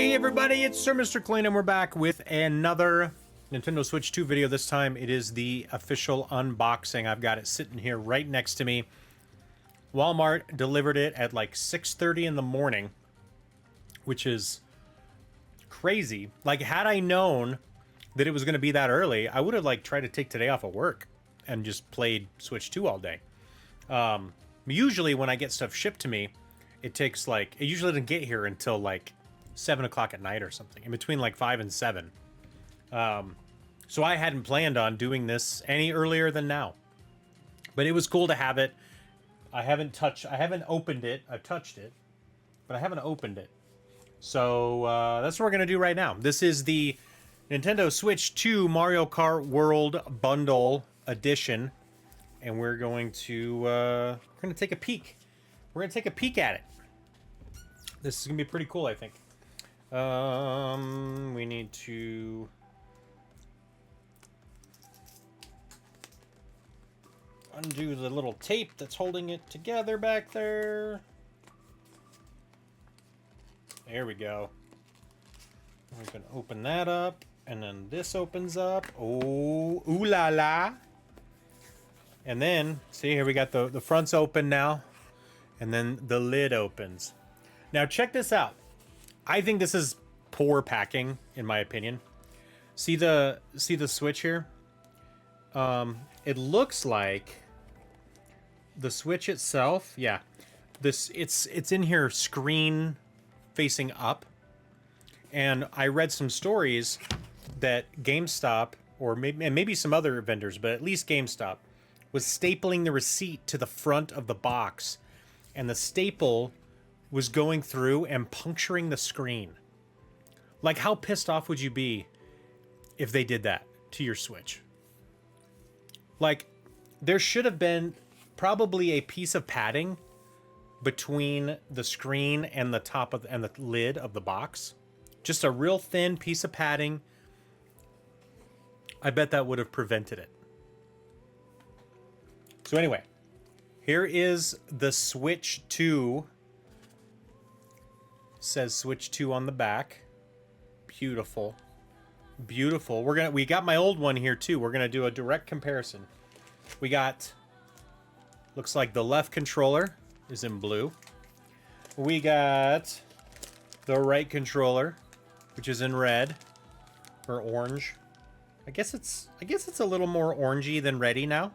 Hey everybody, it's SirMrCl3an and we're back with another Nintendo Switch 2 video. This time it is the official unboxing. I've got it sitting here right next to me. Walmart delivered it at like 6:30 in the morning, which is crazy. Like, had I known that it was going to be that early, I would have like tried to take today off of work and just played Switch 2 all day. Usually when I get stuff shipped to me, it takes like, it usually doesn't get here until like 7 o'clock at night or something, in between like 5 and 7. So I hadn't planned on doing this any earlier than now, but it was cool to have it. I haven't opened it. I've touched it, but I haven't opened it. So that's what we're gonna do right now. This is the Nintendo Switch 2 Mario Kart World Bundle Edition, and we're going to take a peek. We're gonna take a peek at it. This is gonna be pretty cool, I think. We need to undo the little tape that's holding it together back there. There we go. We can open that up, and then this opens up. Oh, ooh la la. And then, see here, we got the front's open now, and then the lid opens. Now check this out. I think this is poor packing, in my opinion. See the Switch here? It looks like the Switch itself, yeah. It's in here screen facing up. And I read some stories that GameStop, or maybe some other vendors, but at least GameStop, was stapling the receipt to the front of the box, and the staple was going through and puncturing the screen. Like, how pissed off would you be if they did that to your Switch? Like, there should have been probably a piece of padding between the screen and the top of and the lid of the box. Just a real thin piece of padding. I bet that would have prevented it. So anyway, here is the Switch 2. Says Switch 2 on the back. Beautiful. Beautiful. We got my old one here too. We're gonna do a direct comparison. We got, looks like the left controller is in blue. We got the right controller, which is in red or orange. I guess it's a little more orangey than reddy now,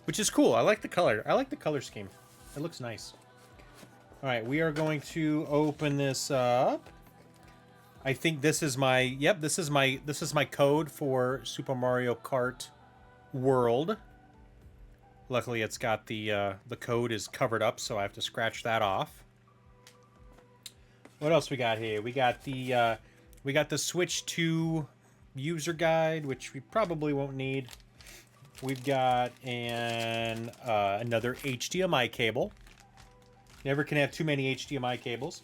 which is cool. I like the color. I like the color scheme. It looks nice. All right, we are going to open this up. I think this is my, yep, this is my code for Super Mario Kart World. Luckily, it's got the code is covered up, so I have to scratch that off. What else we got here? We got the Switch 2 user guide, which we probably won't need. We've got another HDMI cable. Never can have too many HDMI cables.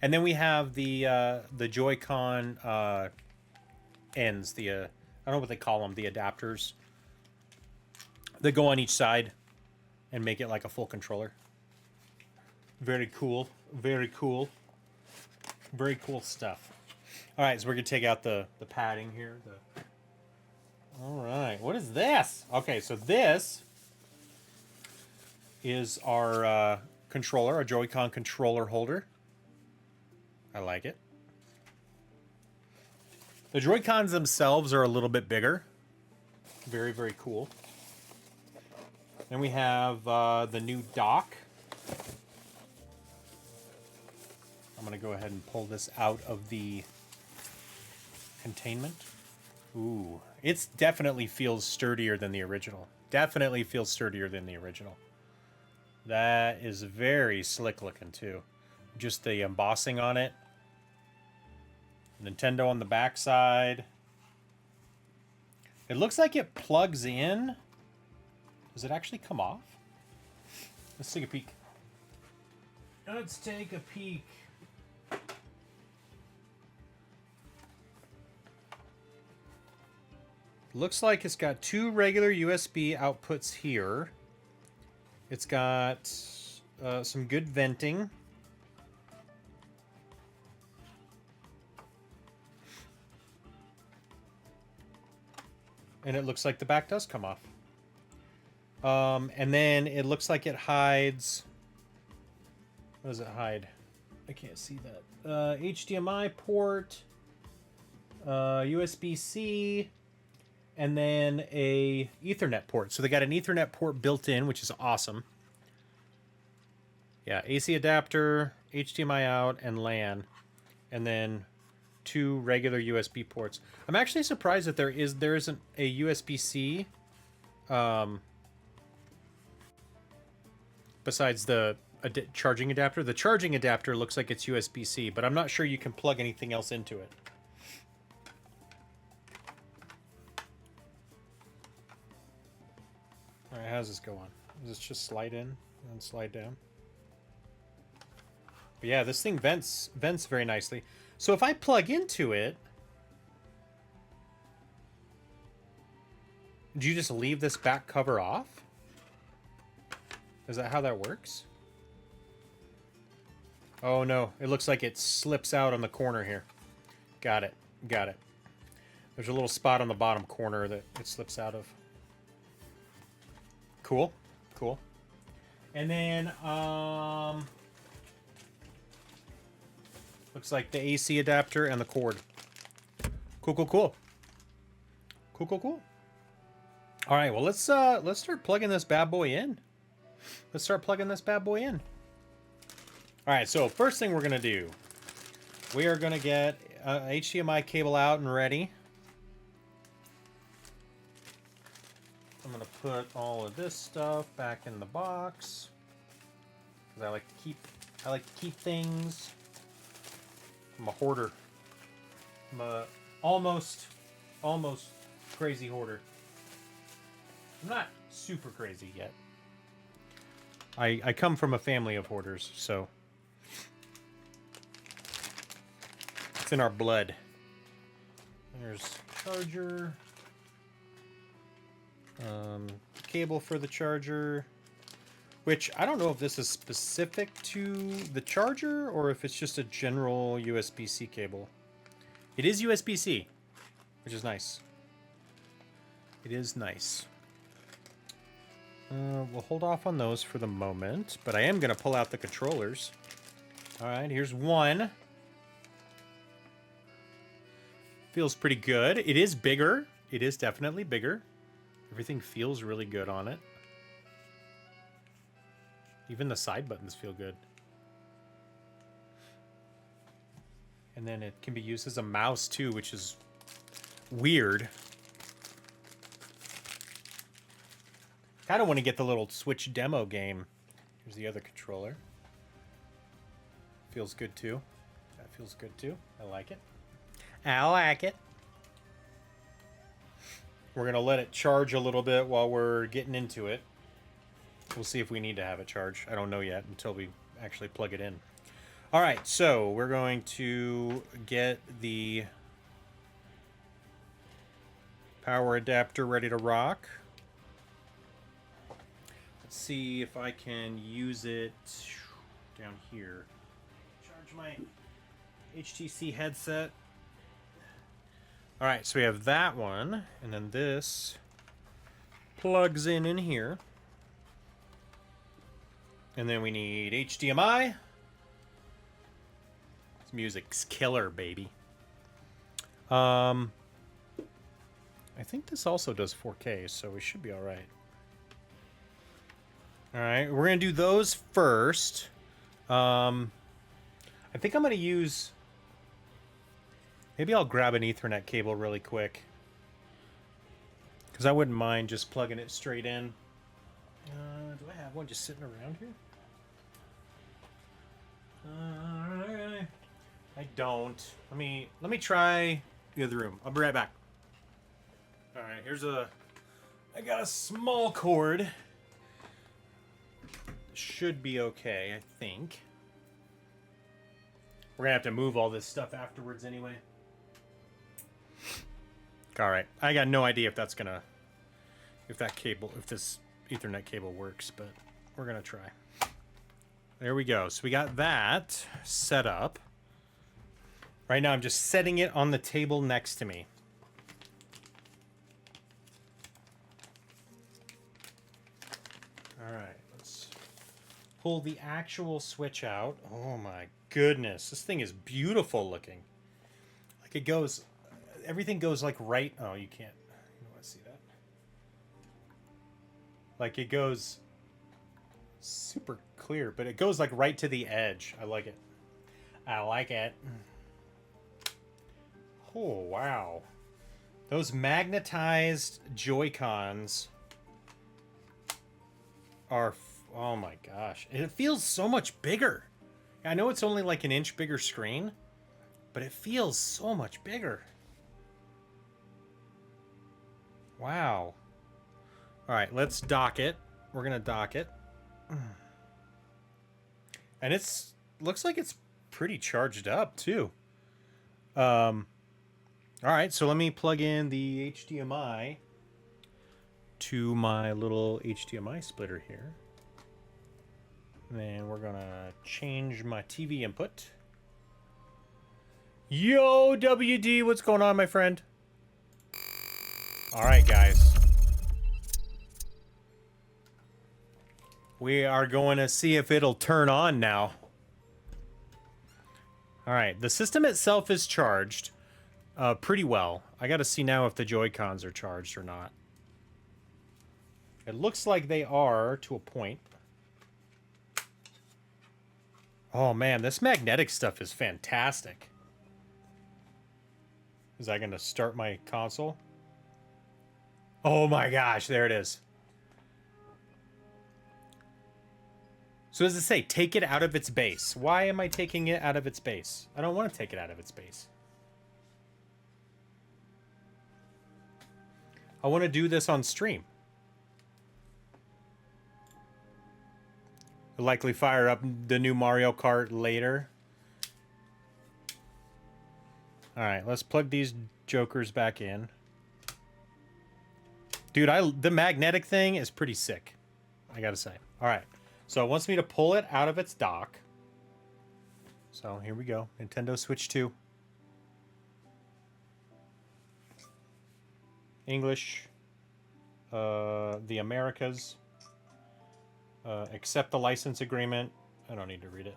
And then we have the Joy-Con ends. I don't know what they call them. The adapters that go on each side and make it like a full controller. Very cool. Very cool. Very cool stuff. All right, so we're gonna take out the padding here. All right, what is this? Okay, so this is our controller, a Joy-Con controller holder. I like it. The Joy-Cons themselves are a little bit bigger. Very, very cool. Then we have the new dock. I'm going to go ahead and pull this out of the containment. Ooh, it definitely feels sturdier than the original. Definitely feels sturdier than the original. That is very slick looking too. Just the embossing on it. Nintendo on the back side. It looks like it plugs in. Does it actually come off? Let's take a peek. Let's take a peek. Looks like it's got two regular USB outputs here. It's got some good venting. And it looks like the back does come off. And then it looks like it hides... What does it hide? I can't see that. HDMI port, USB-C, and then a Ethernet port. So they got an Ethernet port built in, which is awesome. Yeah, AC adapter, HDMI out, and LAN. And then 2 regular USB ports. I'm actually surprised that there isn't a USB-C besides the charging adapter. The charging adapter looks like it's USB-C, but I'm not sure you can plug anything else into it. All right, how does this go on? Does this just slide in and slide down? But yeah, this thing vents very nicely. So if I plug into it, do you just leave this back cover off? Is that how that works? Oh no, it looks like it slips out on the corner here. Got it, got it. There's a little spot on the bottom corner that it slips out of. Cool, cool. And then, looks like the AC adapter and the cord. Cool, cool, cool. Cool, cool, cool. All right, well, let's start plugging this bad boy in. Let's start plugging this bad boy in. All right, so first thing we're gonna do, we are gonna get HDMI cable out and ready. I'm gonna put all of this stuff back in the box because I like to keep things. I'm a hoarder. I'm a almost crazy hoarder. I'm not super crazy yet. I come from a family of hoarders, so it's in our blood. There's charger. Cable for the charger, which I don't know if this is specific to the charger or if it's just a general USB-C cable. It is USB-C, which is nice. It is nice. We'll hold off on those for the moment, but I am going to pull out the controllers. All right, here's one. Feels pretty good. It is bigger. It is definitely bigger. Everything feels really good on it. Even the side buttons feel good. And then it can be used as a mouse too, which is weird. Kind of want to get the little Switch demo game. Here's the other controller. Feels good too. That feels good too. I like it. I like it. We're going to let it charge a little bit while we're getting into it. We'll see if we need to have it charge. I don't know yet until we actually plug it in. All right, so we're going to get the power adapter ready to rock. Let's see if I can use it down here. Charge my HTC headset. All right, so we have that one, and then this plugs in here. And then we need HDMI. This music's killer, baby. I think this also does 4K, so we should be all right. All right, we're gonna do those first. I think I'm gonna use... Maybe I'll grab an Ethernet cable really quick, because I wouldn't mind just plugging it straight in. Do I have one just sitting around here? I don't. Let me try the other room. I'll be right back. All right, I got a small cord. Should be okay, I think. We're gonna have to move all this stuff afterwards anyway. All right, I got no idea if this Ethernet cable works, but we're gonna try. There we go. So we got that set up. Right now I'm just setting it on the table next to me. Alright, let's pull the actual Switch out. Oh my goodness. This thing is beautiful looking. Like it goes... Everything goes like right... Oh, you can't... You don't want to see that. Like it goes... Super clear, but it goes like right to the edge. I like it. I like it. Oh, wow. Those magnetized Joy-Cons are... Oh my gosh. It feels so much bigger. I know it's only like an inch bigger screen, but it feels so much bigger. Wow. Alright, let's dock it. We're going to dock it. And it's... Looks like it's pretty charged up, too. Alright, so let me plug in the HDMI to my little HDMI splitter here. And then we're gonna change my TV input. Yo, WD, what's going on, my friend? Alright, guys. We are going to see if it'll turn on now. Alright, the system itself is charged pretty well. I gotta see now if the Joy-Cons are charged or not. It looks like they are to a point. Oh man, this magnetic stuff is fantastic. Is that gonna start my console? Oh my gosh, there it is. So does it say, take it out of its base? Why am I taking it out of its base? I don't want to take it out of its base. I want to do this on stream. I'll likely fire up the new Mario Kart later. Alright, let's plug these jokers back in. Dude, the magnetic thing is pretty sick, I gotta say. Alright, so it wants me to pull it out of its dock. So here we go, Nintendo Switch 2. English, the Americas, accept the license agreement. I don't need to read it.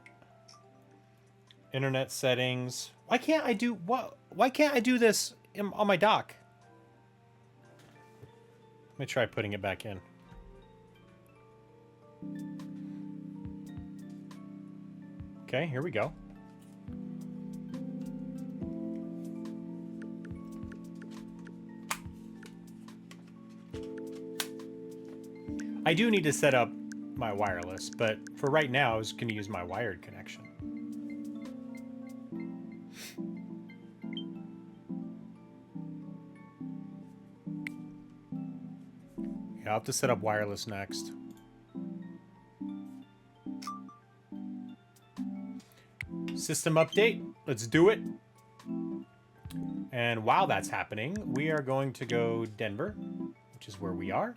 Internet settings. Why can't I do why can't I do this on my dock? Let me try putting it back in. Okay, here we go. I do need to set up my wireless, but for right now, I was going to use my wired connection. Yeah, I'll have to set up wireless next. System update. Let's do it. And while that's happening, we are going to go Denver, which is where we are.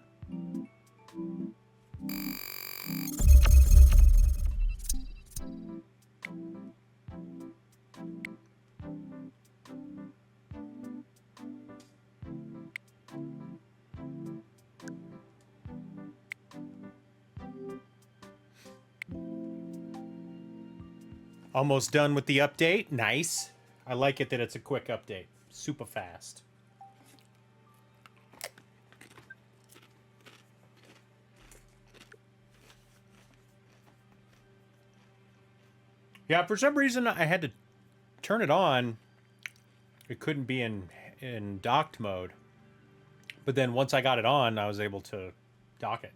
Almost done with the update. Nice. I like it that it's a quick update. Super fast. Yeah, for some reason I had to turn it on. It couldn't be in docked mode. But then once I got it on, I was able to dock it.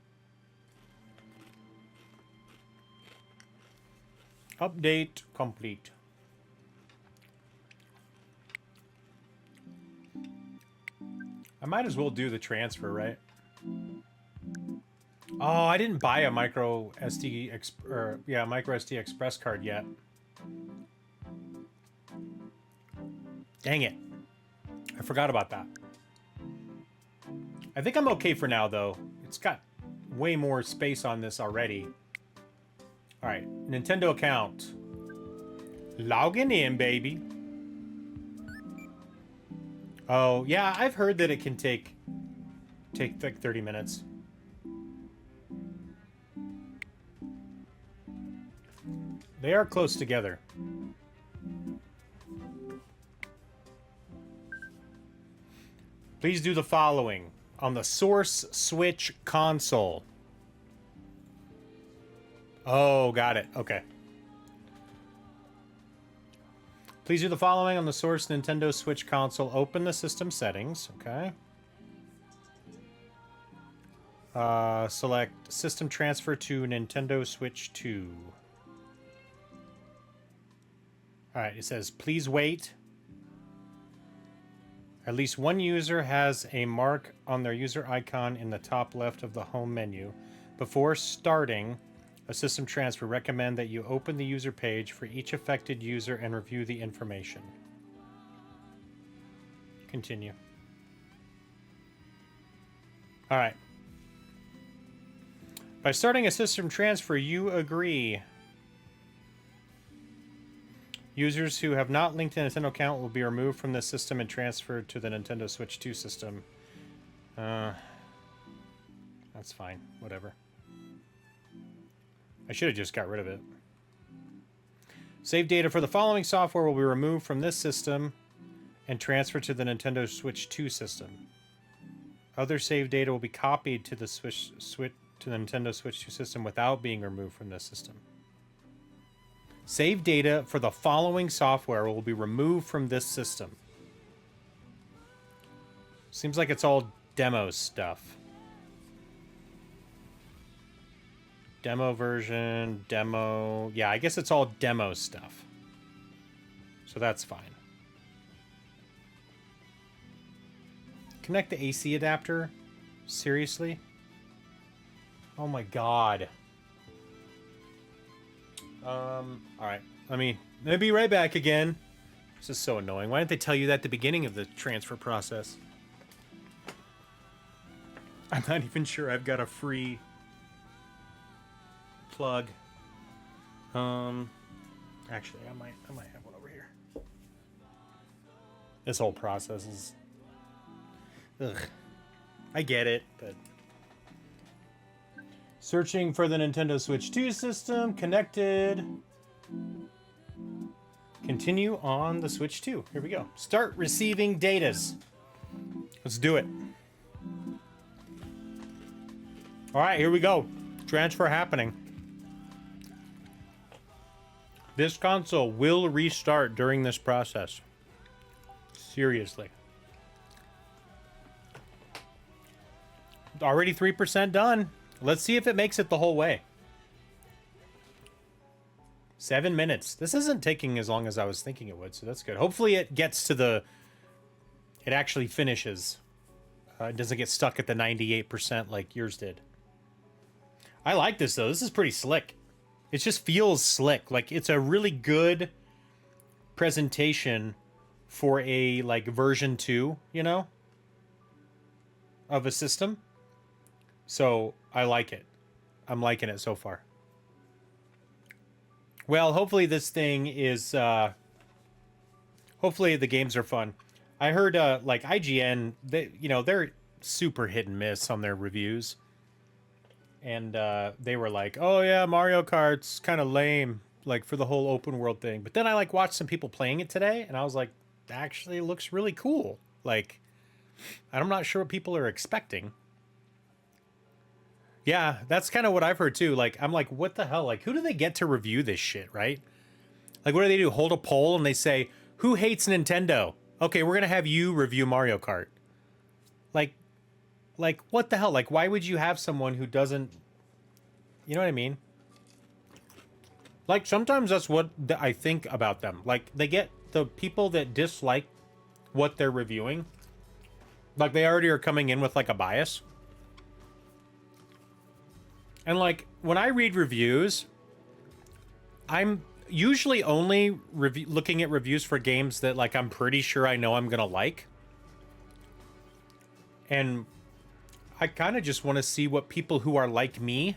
Update complete. I might as well do the transfer, right? Oh, I didn't buy a micro SD Express card yet. Dang it. I forgot about that. I think I'm okay for now, though. It's got way more space on this already. Alright, Nintendo account. Logging in, baby. Oh, yeah, I've heard that it can take like 30 minutes. They are close together. Please do the following on the Source Switch console. Oh, got it. Okay. Please do the following on the Source Nintendo Switch console. Open the system settings. Okay. Select System Transfer to Nintendo Switch 2. Alright, it says, please wait. At least one user has a mark on their user icon in the top left of the home menu. Before starting a system transfer, recommend that you open the user page for each affected user and review the information. Continue. Alright. By starting a system transfer, you agree. Users who have not linked a Nintendo account will be removed from the system and transferred to the Nintendo Switch 2 system. That's fine. Whatever. I should have just got rid of it. Save data for the following software will be removed from this system and transferred to the Nintendo Switch 2 system. Other save data will be copied to the Nintendo Switch 2 system without being removed from this system. Save data for the following software will be removed from this system. Seems like it's all demo stuff. Demo version, demo... Yeah, I guess it's all demo stuff. So that's fine. Connect the AC adapter? Seriously? Oh my god. Alright. Let me be right back again. This is so annoying. Why didn't they tell you that at the beginning of the transfer process? I'm not even sure I've got a free plug. Actually, I might have one over here. This whole process is... Ugh. I get it, but... Searching for the Nintendo Switch 2 system. Connected. Continue on the Switch 2. Here we go. Start receiving datas. Let's do it. Alright, here we go. Transfer happening. This console will restart during this process. Seriously. Already 3% done. Let's see if it makes it the whole way. 7 minutes. This isn't taking as long as I was thinking it would, so that's good. Hopefully it gets to the... It actually finishes. It doesn't get stuck at the 98% like yours did. I like this, though. This is pretty slick. It just feels slick. Like, it's a really good presentation for a, like, version 2, you know? Of a system. So, I like it. I'm liking it so far. Well, hopefully this thing is, hopefully the games are fun. I heard, like, IGN, they, you know, they're super hit and miss on their reviews. And, they were like, oh yeah, Mario Kart's kind of lame, like, for the whole open world thing. But then I, like, watched some people playing it today, and I was like, actually, it looks really cool. Like, I'm not sure what people are expecting. Yeah, that's kind of what I've heard too. Like, I'm like, what the hell? Like, who do they get to review this shit, right? Like, what do they do? Hold a poll and they say, who hates Nintendo? Okay, we're going to have you review Mario Kart. Like, what the hell? Like, why would you have someone who doesn't... You know what I mean? Like, sometimes that's what I think about them. Like, they get the people that dislike what they're reviewing. Like, they already are coming in with, like, a bias. And, like, when I read reviews, I'm usually only looking at reviews for games that, like, I'm pretty sure I know I'm gonna like. And I kind of just want to see what people who are like me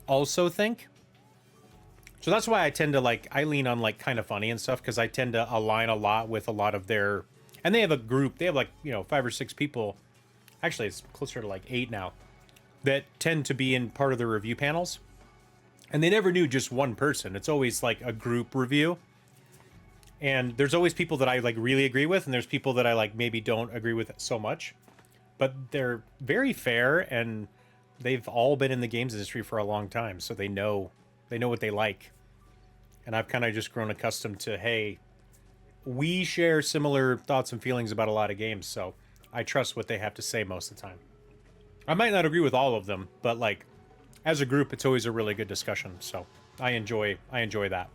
also think. So that's why I tend to, like, I lean on, like, Kind of Funny and stuff, because I tend to align a lot with a lot of their... And they have a group, they have, like, you know, 5 or 6 people. Actually, it's closer to, like, 8 now. That tend to be in part of the review panels. And they never knew just one person. It's always like a group review. And there's always people that I like really agree with, and there's people that I like maybe don't agree with so much. But they're very fair, and they've all been in the games industry for a long time, so they know what they like. And I've kind of just grown accustomed to, hey, we share similar thoughts and feelings about a lot of games, so I trust what they have to say most of the time. I might not agree with all of them, but like as a group, it's always a really good discussion. So I enjoy that.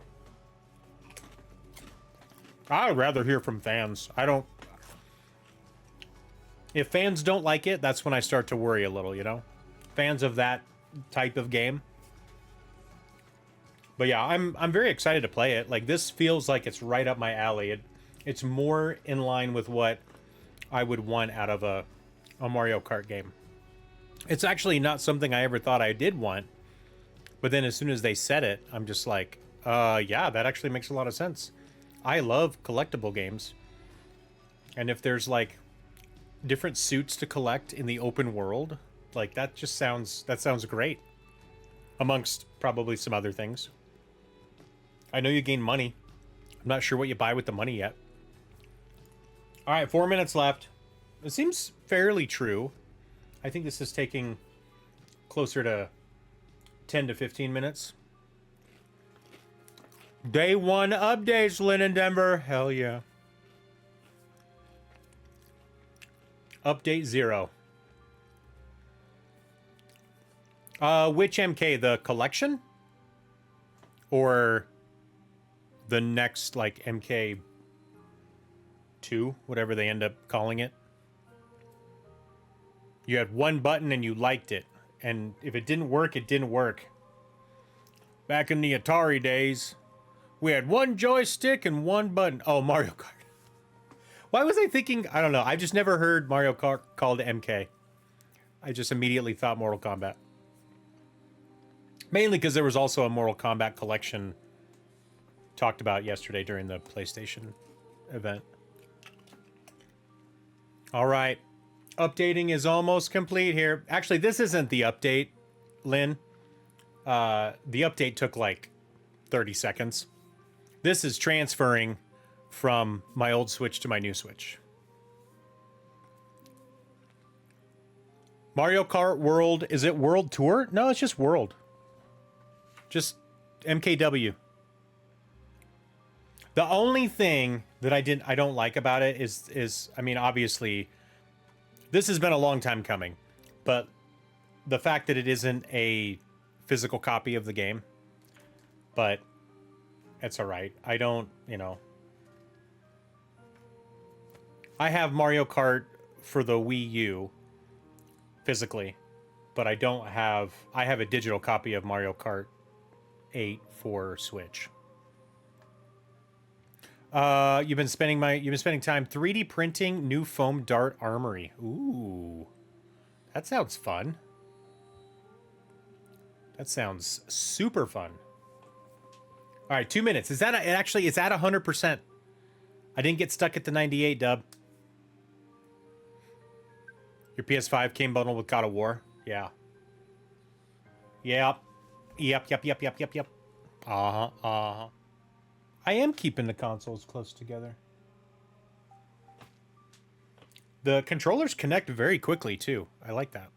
I'd rather hear from fans. If fans don't like it, that's when I start to worry a little, you know? Fans of that type of game. But yeah, I'm very excited to play it. Like, this feels like it's right up my alley. It's more in line with what I would want out of a Mario Kart game. It's actually not something I ever thought I did want. But then as soon as they said it, I'm just like, yeah, that actually makes a lot of sense. I love collectible games. And if there's like different suits to collect in the open world, like that sounds great. Amongst probably some other things. I know you gain money. I'm not sure what you buy with the money yet. All right, 4 minutes left. It seems fairly true. I think this is taking closer to 10 to 15 minutes. Day 1 updates, Lynn and Denver. Hell yeah. Update 0. Which MK? The collection? Or the next, like, MK2? Whatever they end up calling it. You had one button and you liked it. And if it didn't work, it didn't work. Back in the Atari days, we had one joystick and one button. Oh, Mario Kart. Why was I thinking? I don't know. I've just never heard Mario Kart called MK. I just immediately thought Mortal Kombat. Mainly because there was also a Mortal Kombat collection talked about yesterday during the PlayStation event. All right. Updating is almost complete here. Actually, this isn't the update, Lynn. The update took like 30 seconds. This is transferring from my old Switch to my new Switch. Mario Kart World, is it World Tour? No, it's just World. Just MKW. The only thing that I don't like about it is I mean, obviously, this has been a long time coming, but the fact that it isn't a physical copy of the game, but it's all right. I don't, you know, I have Mario Kart for the Wii U physically, but I have a digital copy of Mario Kart 8 for Switch. You've been spending time 3D printing new foam dart armory. Ooh. That sounds fun. That sounds super fun. All right, 2 minutes. It's at 100%. I didn't get stuck at the 98, Dub. Your PS5 came bundled with God of War. Yeah. Yep. Yep. Uh-huh. I am keeping the consoles close together. The controllers connect very quickly, too. I like that.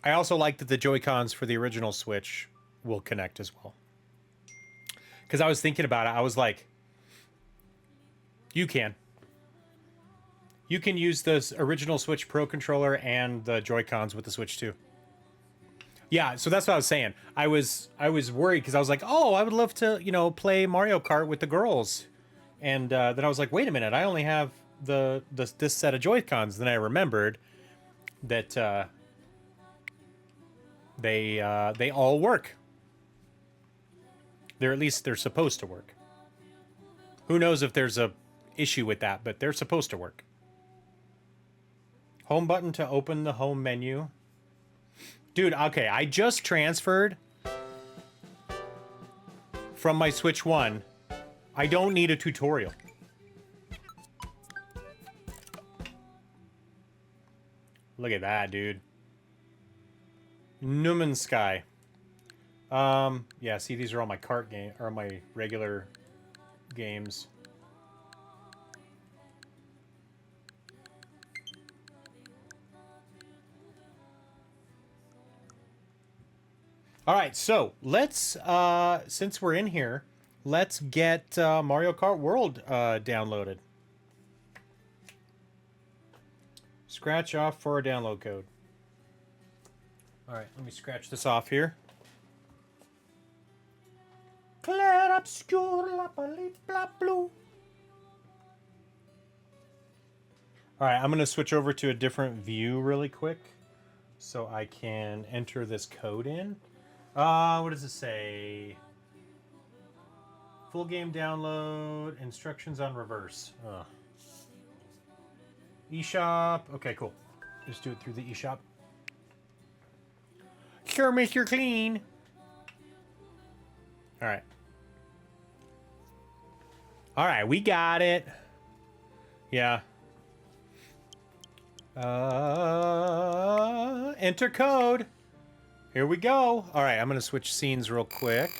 I also like that the Joy-Cons for the original Switch will connect as well. Because I was thinking about it. I was like, you can use the original Switch Pro controller and the Joy-Cons with the Switch 2. Yeah, so that's what I was saying. I was worried because I was like, oh, I would love to, you know, play Mario Kart with the girls. And then I was like, wait a minute, I only have this set of Joy-Cons. Then I remembered that they all work. They're supposed to work. Who knows if there's a issue with that, but they're supposed to work. Home button to open the home menu. Dude, okay, I just transferred from my Switch 1. I don't need a tutorial. Look at that, dude. Numen Sky. Yeah, see, these are all my kart game or my regular games. All right, so let's since we're in here, let's get Mario Kart World downloaded. Scratch off for a download code. All right, let me scratch this off here. Clair obscure la bla blue. All right, I'm going to switch over to a different view really quick so I can enter this code in. What does it say? Full game download, instructions on reverse. eShop. Okay, cool. Just do it through the eShop. SirMrCl3an. All right. All right, we got it. Yeah. Enter code. Here we go. All right, I'm going to switch scenes real quick.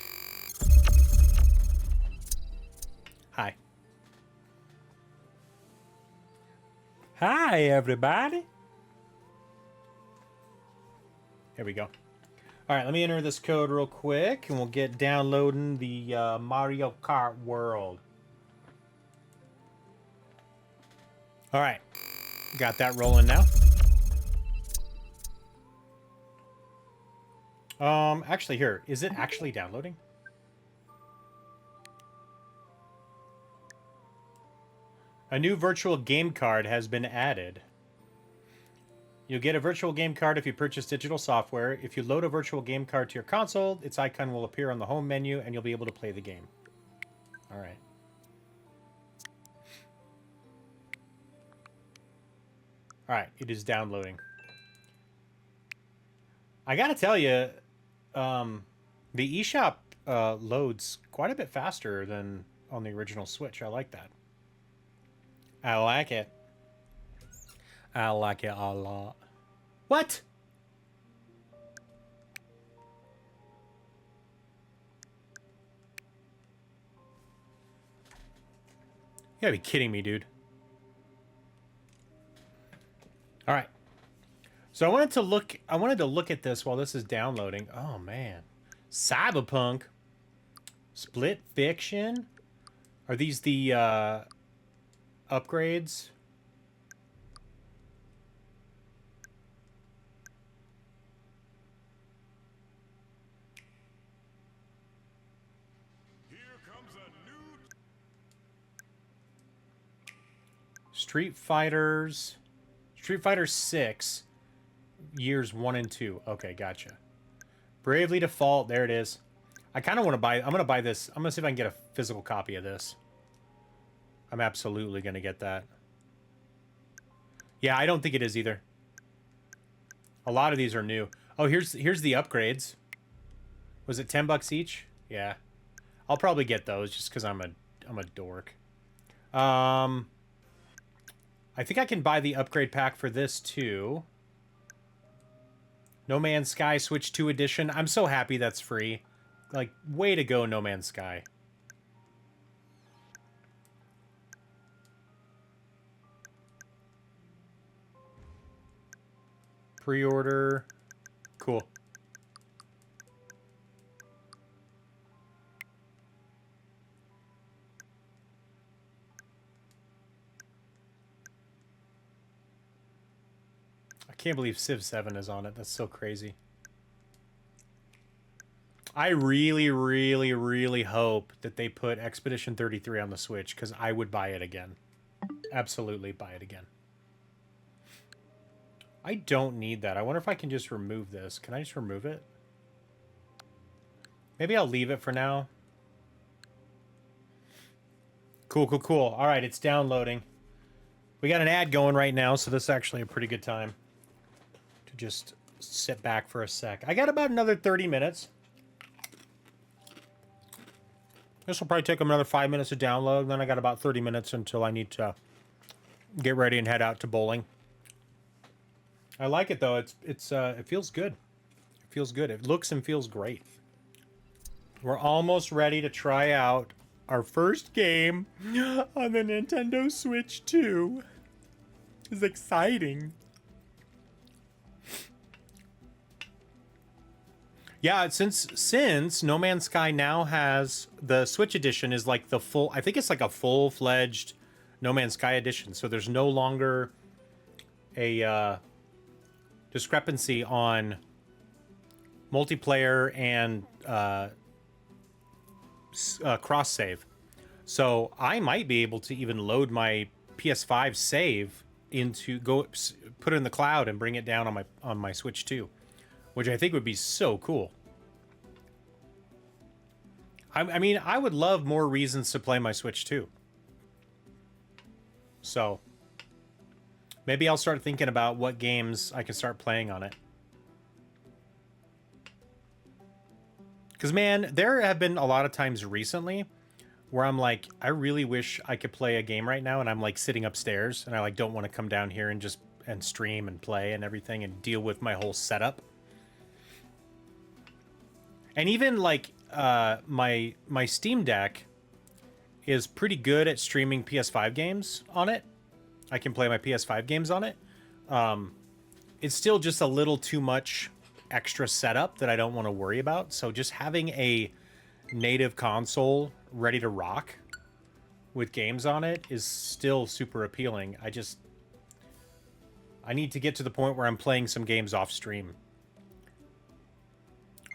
Hi. Hi, everybody. Here we go. All right, let me enter this code real quick, and we'll get downloading the Mario Kart World. All right, got that rolling now. Actually, here, is it actually downloading? A new virtual game card has been added. You'll get a virtual game card if you purchase digital software. If you load a virtual game card to your console, its icon will appear on the home menu and you'll be able to play the game. All right. All right, it is downloading. I gotta tell you, the eShop loads quite a bit faster than on the original Switch. I like that. I like it. I like it a lot. What? You gotta be kidding me, dude. All right. So I wanted to look at this while this is downloading. Oh man. Cyberpunk. Split Fiction. Are these the upgrades? Here comes a new Street Fighter 6 years 1 and 2. Okay, gotcha. Bravely Default, there it is. I kind of want to buy, I'm going to buy this. I'm going to see if I can get a physical copy of this. I'm absolutely going to get that. Yeah, I don't think it is either. A lot of these are new. Oh, here's the upgrades. Was it $10 each? Yeah. I'll probably get those just cuz I'm a dork. I think I can buy the upgrade pack for this too. No Man's Sky Switch 2 edition. I'm so happy that's free. Like, way to go, No Man's Sky. Pre-order. Cool. I can't believe Civ 7 is on it. That's so crazy. I really, really, really hope that they put Expedition 33 on the Switch, because I would buy it again. Absolutely buy it again. I don't need that. I wonder if I can just remove this. Can I just remove it? Maybe I'll leave it for now. Cool, cool, cool. All right, it's downloading. We got an ad going right now, so this is actually a pretty good time to just sit back for a sec. I got about another 30 minutes. This will probably take them another 5 minutes to download. Then I got about 30 minutes until I need to get ready and head out to bowling. I like it though. It feels good. It feels good. It looks and feels great. We're almost ready to try out our first game on the Nintendo Switch 2. It's exciting. Yeah, since No Man's Sky now has the Switch edition is like the full, I think it's like a full-fledged No Man's Sky edition. So there's no longer a discrepancy on multiplayer and cross save. So I might be able to even load my PS5 save into put it in the cloud and bring it down on my Switch 2, which I think would be so cool. I mean, I would love more reasons to play my Switch 2. So maybe I'll start thinking about what games I can start playing on it. Because, man, there have been a lot of times recently where I'm like, I really wish I could play a game right now, and I'm like sitting upstairs, and I like don't want to come down here and just stream and play and everything and deal with my whole setup. And even like my Steam Deck is pretty good at streaming PS5 games on it. I can play my PS5 games on it. It's still just a little too much extra setup that I don't want to worry about. So just having a native console ready to rock with games on it is still super appealing. I need to get to the point where I'm playing some games off stream.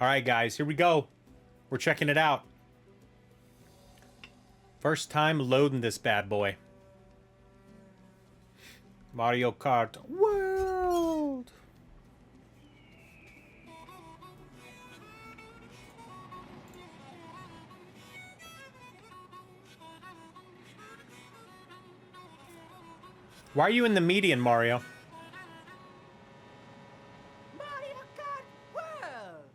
All right, guys, here we go. We're checking it out. First time loading this bad boy. Mario Kart World. Why are you in the median, Mario? Mario Kart World!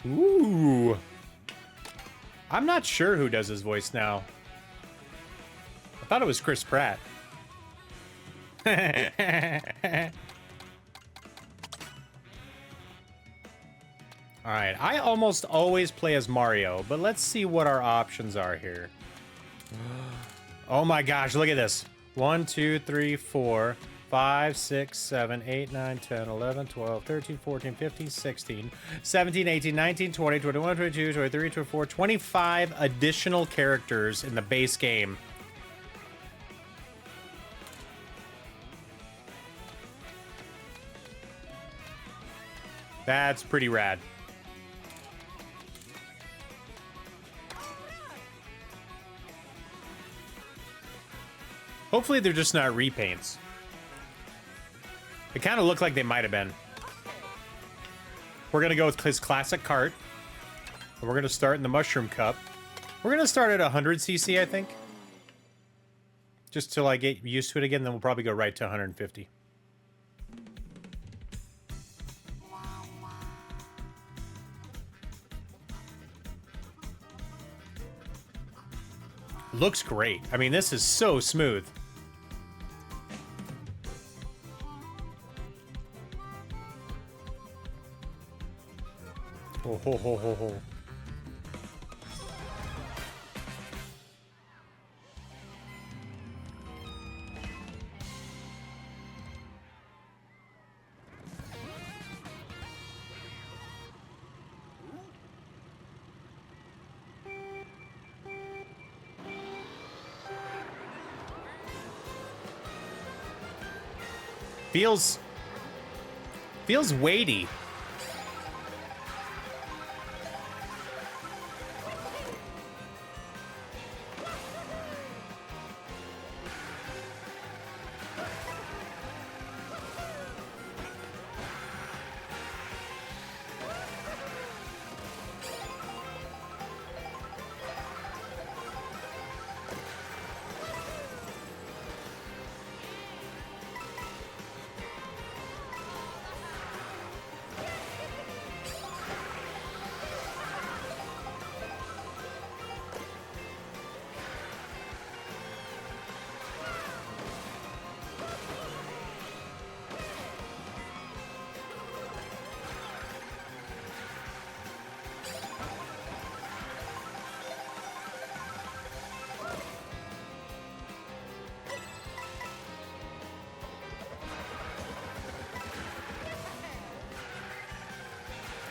Ooh. I'm not sure who does his voice now. I thought it was Chris Pratt. All right, I almost always play as Mario, but let's see what our options are here. Oh my gosh, look at this. 1, 2, 3, 4, 5, 6, 7, 8, 9, 10, 11, 12, 13, 14, 15, 16, 17, 18, 19, 20, 21, 22, 23, 24, 25 additional characters in the base game. That's pretty rad. Hopefully they're just not repaints. It kind of looked like they might have been. We're going to go with his classic Kart. And we're going to start in the Mushroom Cup. We're going to start at 100cc, I think. Just till I get used to it again, then we'll probably go right to 150. Looks great. I mean, this is so smooth. Oh, ho, ho, ho, ho. Feels weighty.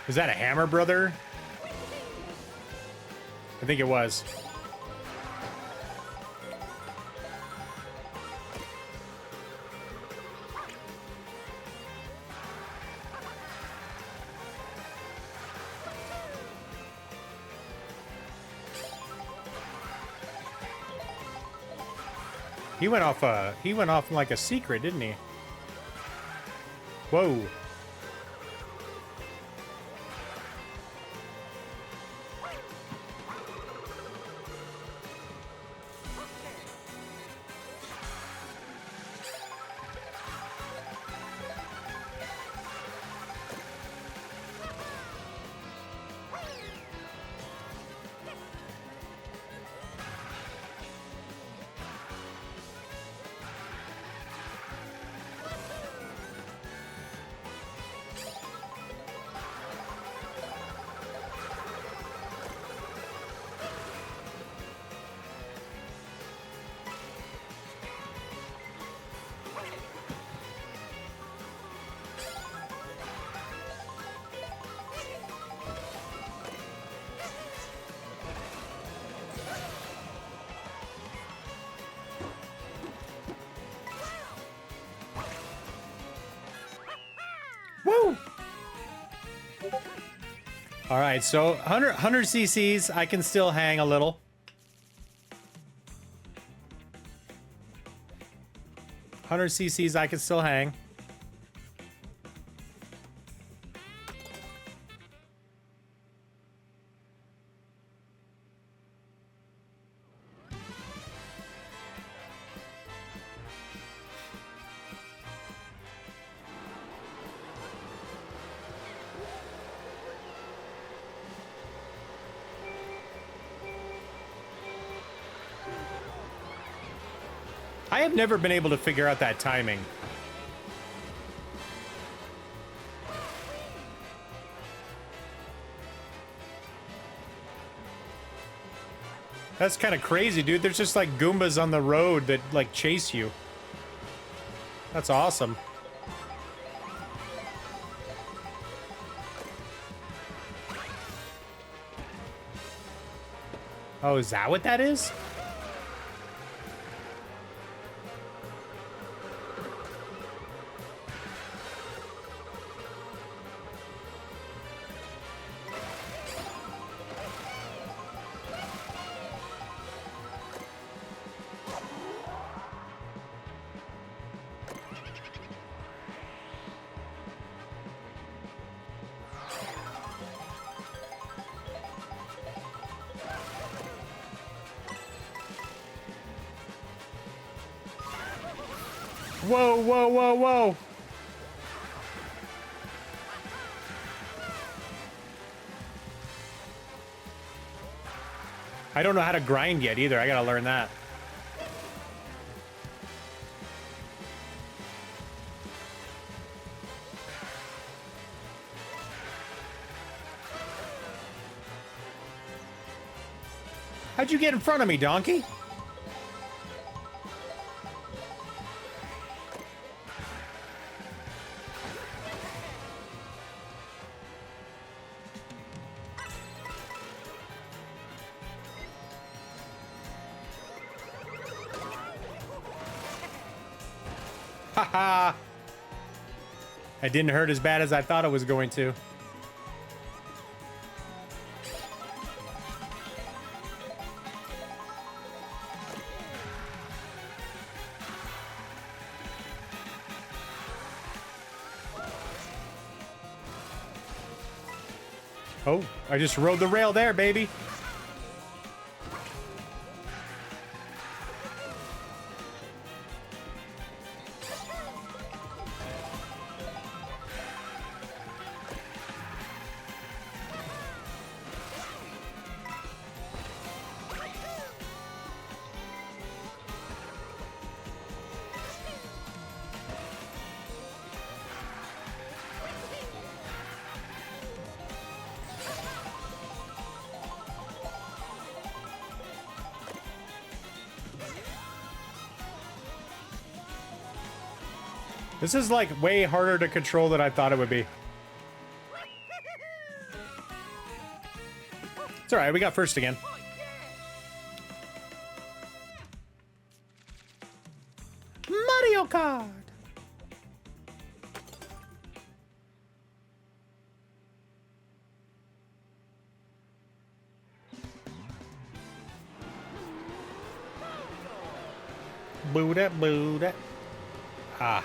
Was that a Hammer Brother? I think it was. He went off like a secret, didn't he? Whoa. Woo! All right, so 100 cc's, I can still hang a little. 100 cc's, I can still hang. I have never been able to figure out that timing. That's kind of crazy, dude. There's just like Goombas on the road that like chase you. That's awesome. Oh, is that what that is? Whoa, whoa, whoa, whoa. I don't know how to grind yet either. I gotta learn that. How'd you get in front of me, donkey? Haha! It didn't hurt as bad as I thought it was going to. Oh, I just rode the rail there, baby. This is like way harder to control than I thought it would be. It's all right. We got first again. Oh, yeah. Mario Kart. Boo that, boo that. Ah.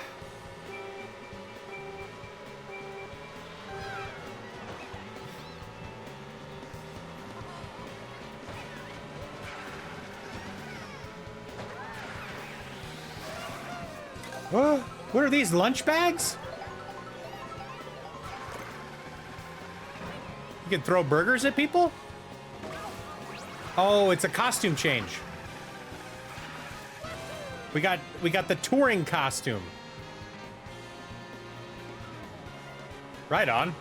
What are these, lunch bags? You can throw burgers at people? Oh, it's a costume change. We got the touring costume. Right on.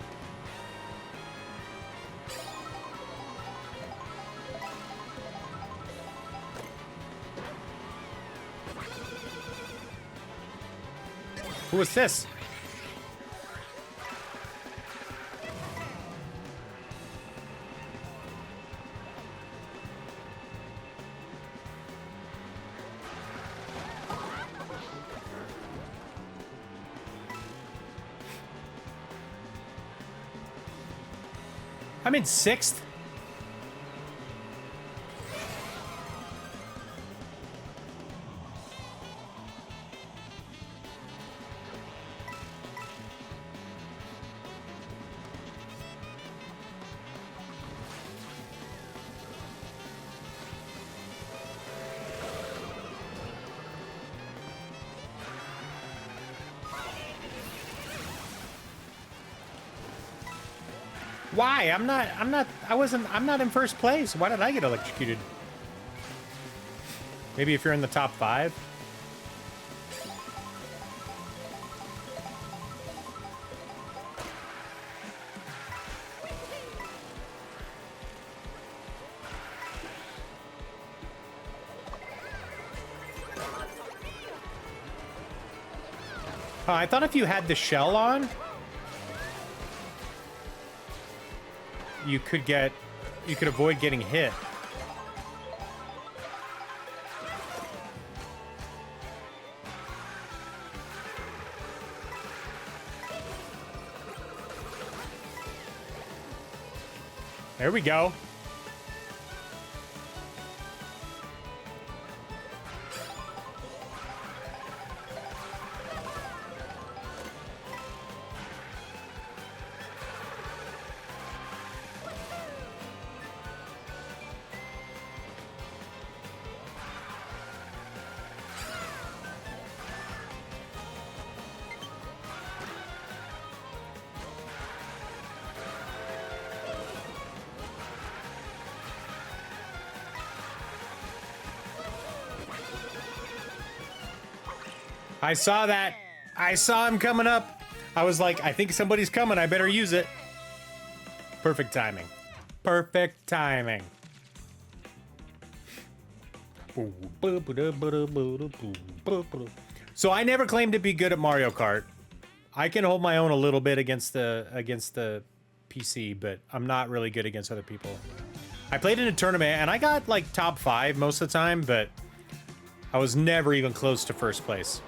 Who is this? I'm in 6th. Why? I'm not in first place. Why did I get electrocuted? Maybe if you're in the top 5? Oh, I thought if you had the shell on, you could avoid getting hit. There we go. I saw that. I saw him coming up. I was like, I think somebody's coming. I better use it. Perfect timing. Perfect timing. So I never claimed to be good at Mario Kart. I can hold my own a little bit against the PC, but I'm not really good against other people. I played in a tournament and I got like top 5 most of the time, but I was never even close to first place.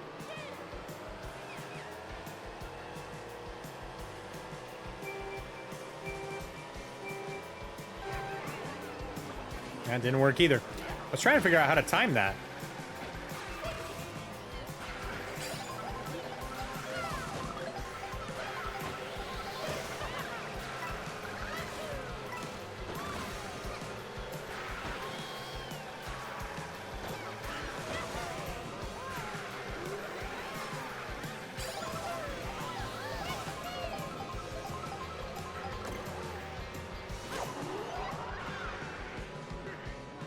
That didn't work either. I was trying to figure out how to time that.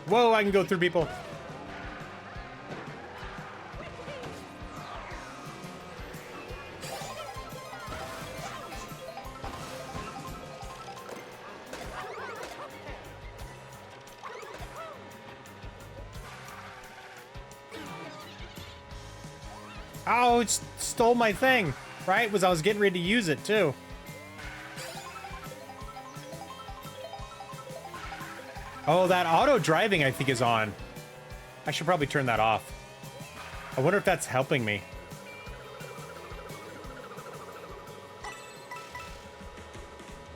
Whoa, I can go through people. Oh, it stole my thing, right? I was getting ready to use it too. Oh, that auto driving I think is on. I should probably turn that off. I wonder if that's helping me.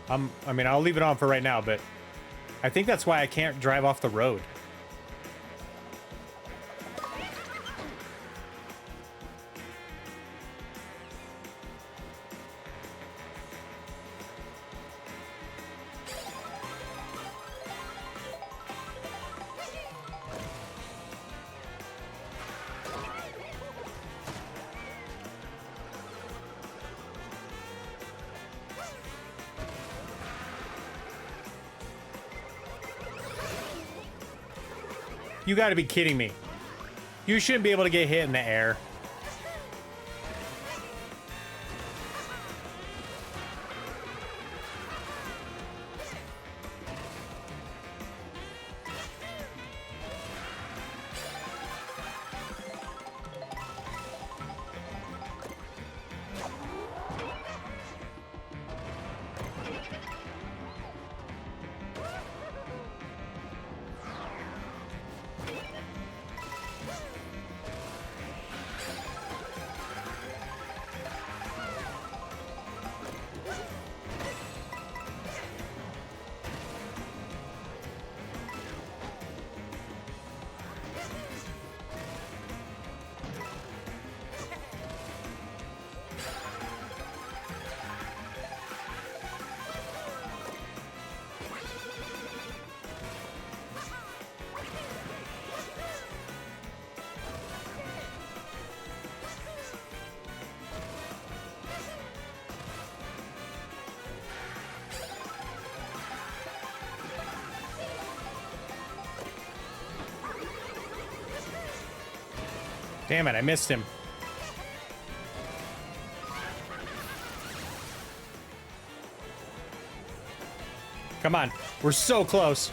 I mean, I'll leave it on for right now, but I think that's why I can't drive off the road. You gotta be kidding me. You shouldn't be able to get hit in the air. Damn it, I missed him. Come on, we're so close.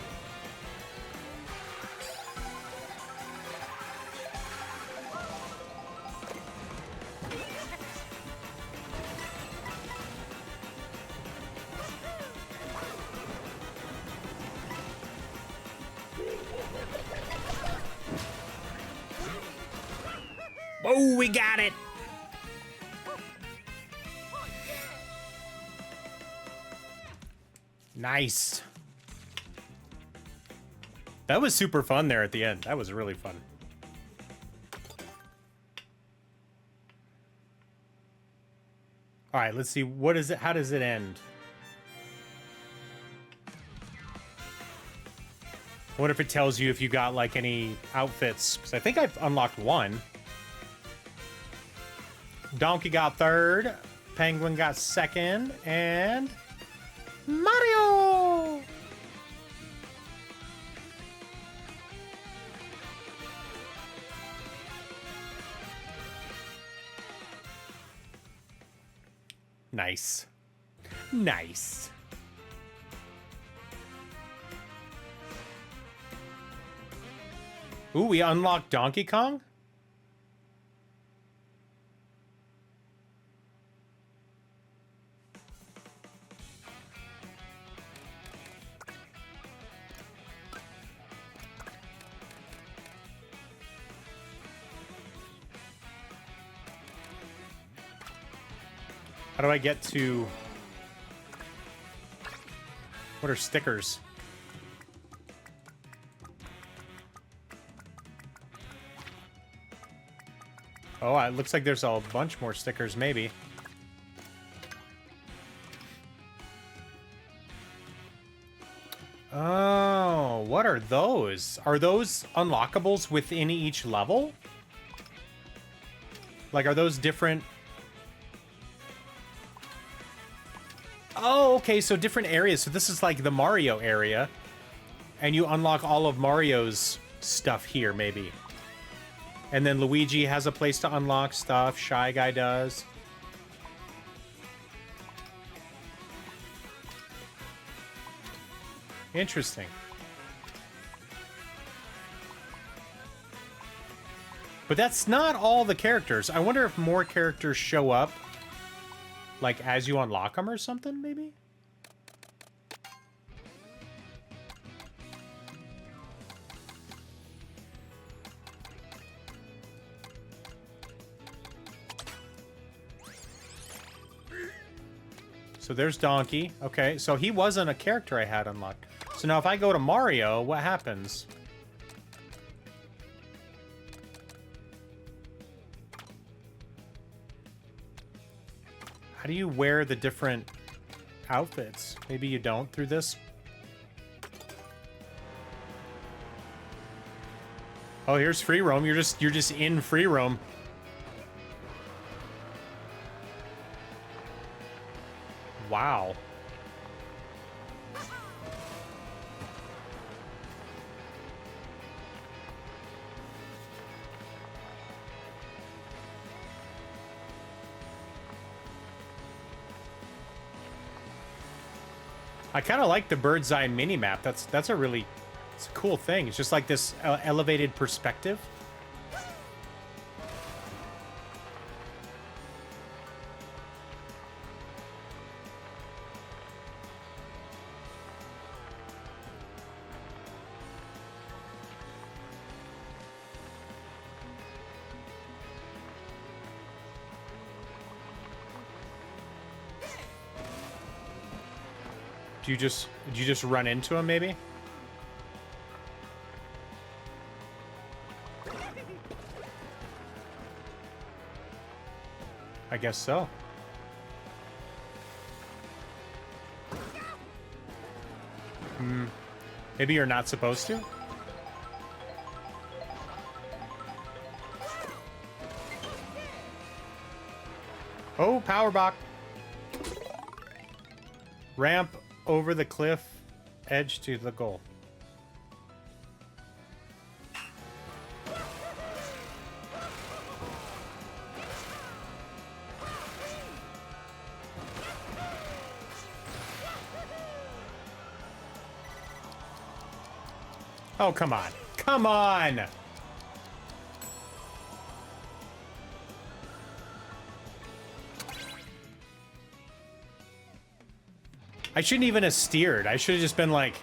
Oh, we got it. Nice. That was super fun there at the end. That was really fun. All right, let's see. What is it? How does it end? I wonder if it tells you if you got like any outfits, because I think I've unlocked one. Donkey got third, Penguin got second, and Mario! Nice. Nice. Ooh, we unlocked Donkey Kong? How do I get to... What are stickers? Oh, it looks like there's a bunch more stickers, maybe. Oh, what are those? Are those unlockables within each level? Like, are those different... Oh, okay, so different areas. So this is like the Mario area. And you unlock all of Mario's stuff here, maybe. And then Luigi has a place to unlock stuff. Shy Guy does. Interesting. But that's not all the characters. I wonder if more characters show up, like, as you unlock them or something, maybe? So there's Donkey. Okay, so he wasn't a character I had unlocked. So now if I go to Mario, what happens? How do you wear the different outfits? Maybe you don't through this. Oh, here's free roam. You're just in free roam. Wow. I kind of like the bird's eye mini map. It's a cool thing. It's just like this elevated perspective. Did you just run into him, maybe? I guess so. Maybe you're not supposed to? Oh, power box. Ramp over the cliff edge to the goal. Oh, come on. Come on! I shouldn't even have steered. I should have just been like...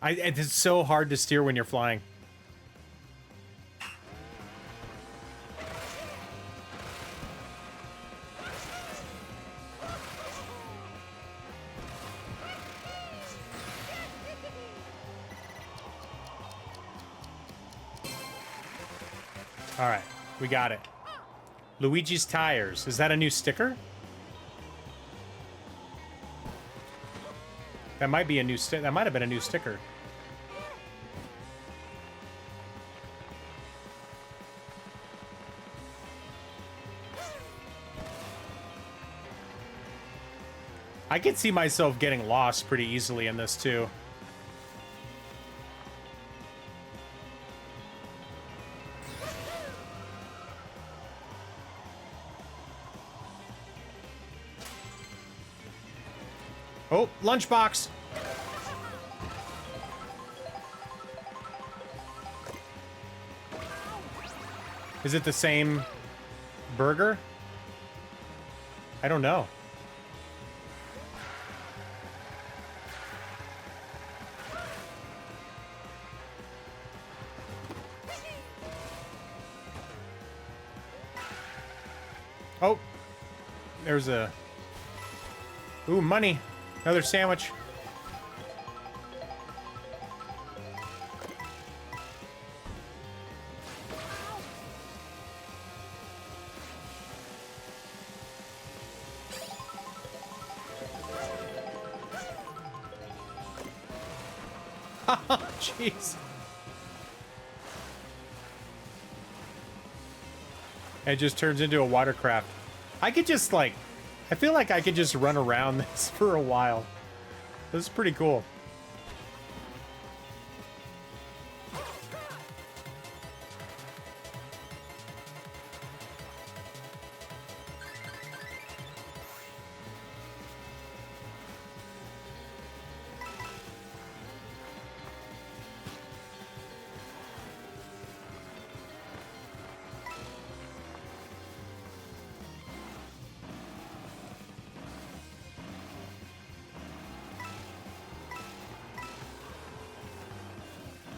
It's so hard to steer when you're flying. All right, we got it. Luigi's Tires. Is that a new sticker? That might be a new sticker. That might have been a new sticker. I could see myself getting lost pretty easily in this too. Oh, lunchbox. Is it the same burger? I don't know. Oh, there's a... Ooh, money. Another sandwich. Jeez. It just turns into a watercraft. I could just like... I feel like I could just run around this for a while. This is pretty cool.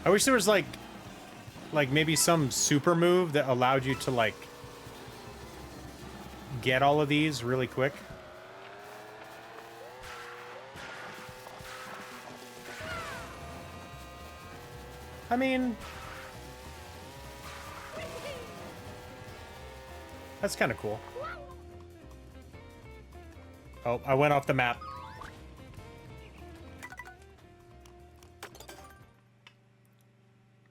I wish there was like maybe some super move that allowed you to like get all of these really quick. I mean, that's kind of cool. Oh, I went off the map.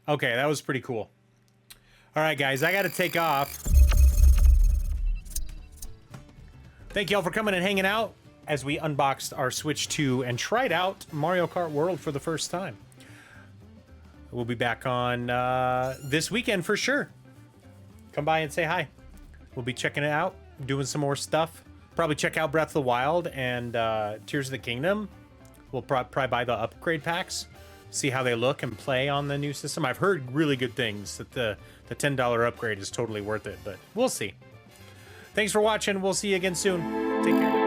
Okay, that was pretty cool. All right, guys, I got to take off. Thank you all for coming and hanging out as we unboxed our Switch 2 and tried out Mario Kart World for the first time. We'll be back on this weekend for sure. Come by and say hi. We'll be checking it out, doing some more stuff. Probably check out Breath of the Wild and Tears of the Kingdom. We'll probably buy the upgrade packs, see how they look and play on the new system. I've heard really good things, that the $10 upgrade is totally worth it, but we'll see. Thanks for watching. We'll see you again soon. Take care.